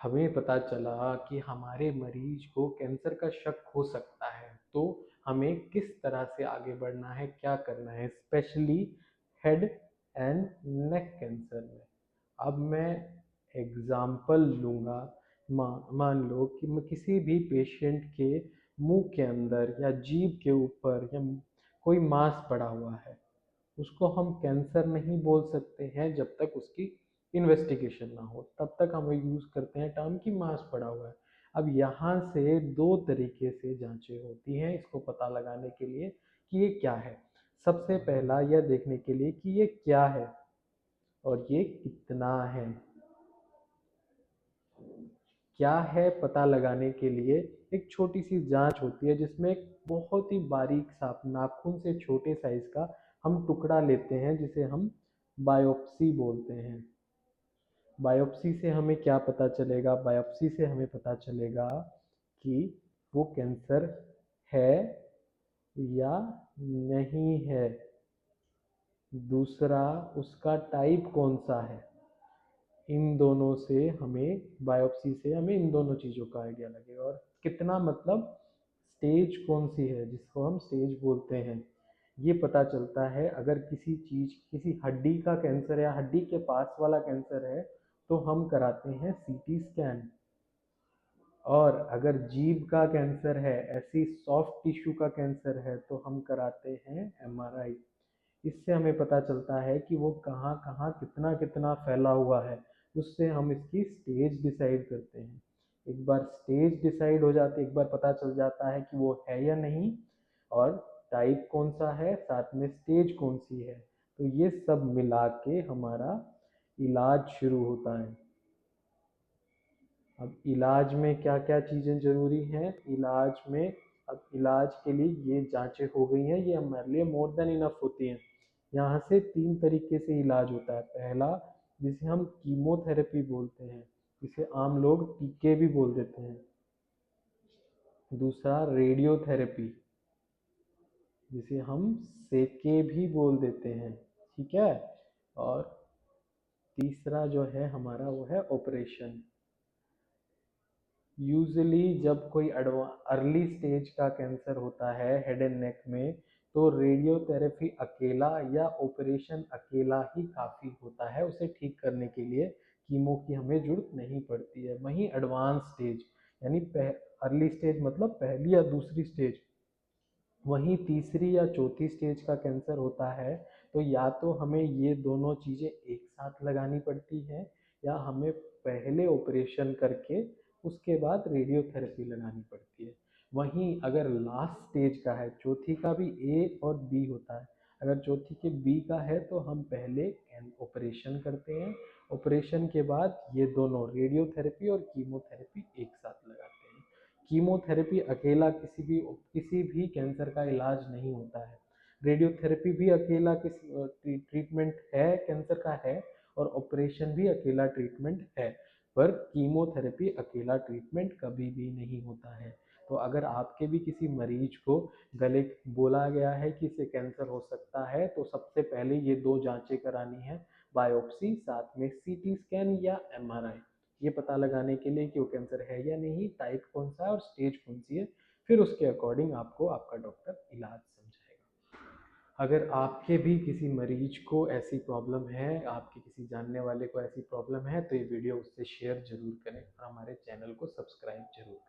हमें पता चला कि हमारे मरीज को कैंसर का शक हो सकता है, तो हमें किस तरह से आगे बढ़ना है, क्या करना है, specially head and neck cancer में। अब मैं एग्जाम्पल लूँगा। मान लो कि मैं किसी भी पेशेंट के मुंह के अंदर या जीभ के ऊपर या कोई मांस पड़ा हुआ है, उसको हम कैंसर नहीं बोल सकते हैं जब तक उसकी इन्वेस्टिगेशन ना हो। तब तक हम यूज़ करते हैं टर्म कि मांस पड़ा हुआ है। अब यहाँ से दो तरीके से जांचें होती हैं इसको पता लगाने के लिए कि ये क्या है। सबसे पहला यह देखने के लिए कि ये क्या है और ये कितना है। क्या है पता लगाने के लिए एक छोटी सी जांच होती है जिसमें एक बहुत ही बारीक सा नाखून से छोटे साइज का हम टुकड़ा लेते हैं जिसे हम बायोप्सी बोलते हैं। बायोप्सी से हमें क्या पता चलेगा? बायोप्सी से हमें पता चलेगा कि वो कैंसर है या नहीं है। दूसरा, उसका टाइप कौन सा है। इन दोनों से हमें बायोप्सी से हमें इन दोनों चीज़ों का आइडिया लगेगा। और कितना मतलब स्टेज कौन सी है जिसको हम स्टेज बोलते हैं, ये पता चलता है। अगर किसी चीज़ किसी हड्डी का कैंसर या हड्डी के पास वाला कैंसर है तो हम कराते हैं सीटी स्कैन। और अगर जीभ का कैंसर है, ऐसी सॉफ्ट टिश्यू का कैंसर है, तो हम कराते हैं एमआरआई। इससे हमें पता चलता है कि वो कहाँ कहाँ कितना कितना फैला हुआ है। उससे हम इसकी स्टेज डिसाइड करते हैं। एक बार स्टेज डिसाइड हो जाती है, एक बार पता चल जाता है कि वो है या नहीं और टाइप कौन सा है, साथ में स्टेज कौन सी है, तो ये सब मिला के हमारा इलाज शुरू होता है। अब इलाज में क्या क्या चीज़ें ज़रूरी हैं इलाज में। अब इलाज के लिए ये जांचें हो गई हैं, ये हमारे लिए मोर देन इनफ होती हैं। यहाँ से तीन तरीके से इलाज होता है। पहला, जिसे हम कीमोथेरेपी बोलते हैं, जिसे आम लोग टीके भी बोल देते हैं। दूसरा, रेडियोथेरेपी, जिसे हम सेके भी बोल देते हैं। ठीक है। और तीसरा जो है हमारा वो है ऑपरेशन। यूजुअली जब कोई अर्ली स्टेज का कैंसर होता है हेड एंड नेक में, तो रेडियोथेरेपी अकेला या ऑपरेशन अकेला ही काफ़ी होता है उसे ठीक करने के लिए। कीमो की हमें जरूरत नहीं पड़ती है। वहीं एडवांस स्टेज यानी अर्ली स्टेज मतलब पहली या दूसरी स्टेज, वहीं तीसरी या चौथी स्टेज का कैंसर होता है, तो या तो हमें ये दोनों चीज़ें एक साथ लगानी पड़ती है या हमें पहले ऑपरेशन करके उसके बाद रेडियोथेरेपी लगानी पड़ती है। वहीं अगर लास्ट स्टेज का है, चौथी का भी ए और बी होता है, अगर चौथी के बी का है तो हम पहले ऑपरेशन करते हैं। ऑपरेशन के बाद ये दोनों रेडियोथेरेपी और कीमोथेरेपी एक साथ लगाते हैं। कीमोथेरेपी अकेला किसी भी कैंसर का इलाज नहीं होता है। रेडियोथेरेपी भी अकेला किसी ट्रीटमेंट है कैंसर का है, और ऑपरेशन भी अकेला ट्रीटमेंट है। पर कीमोथेरेपी अकेला ट्रीटमेंट कभी भी नहीं होता है। तो अगर आपके भी किसी मरीज को गले बोला गया है कि इसे कैंसर हो सकता है, तो सबसे पहले ये दो जांचें करानी है, बायोप्सी साथ में सीटी स्कैन या एमआरआई, ये पता लगाने के लिए कि वो कैंसर है या नहीं, टाइप कौन सा है और स्टेज कौन सी है। फिर उसके अकॉर्डिंग आपको आपका डॉक्टर इलाज समझाएगा। अगर आपके भी किसी मरीज को ऐसी प्रॉब्लम है, आपके किसी जानने वाले को ऐसी प्रॉब्लम है, तो ये वीडियो उससे शेयर जरूर करें और हमारे चैनल को सब्सक्राइब जरूर करें।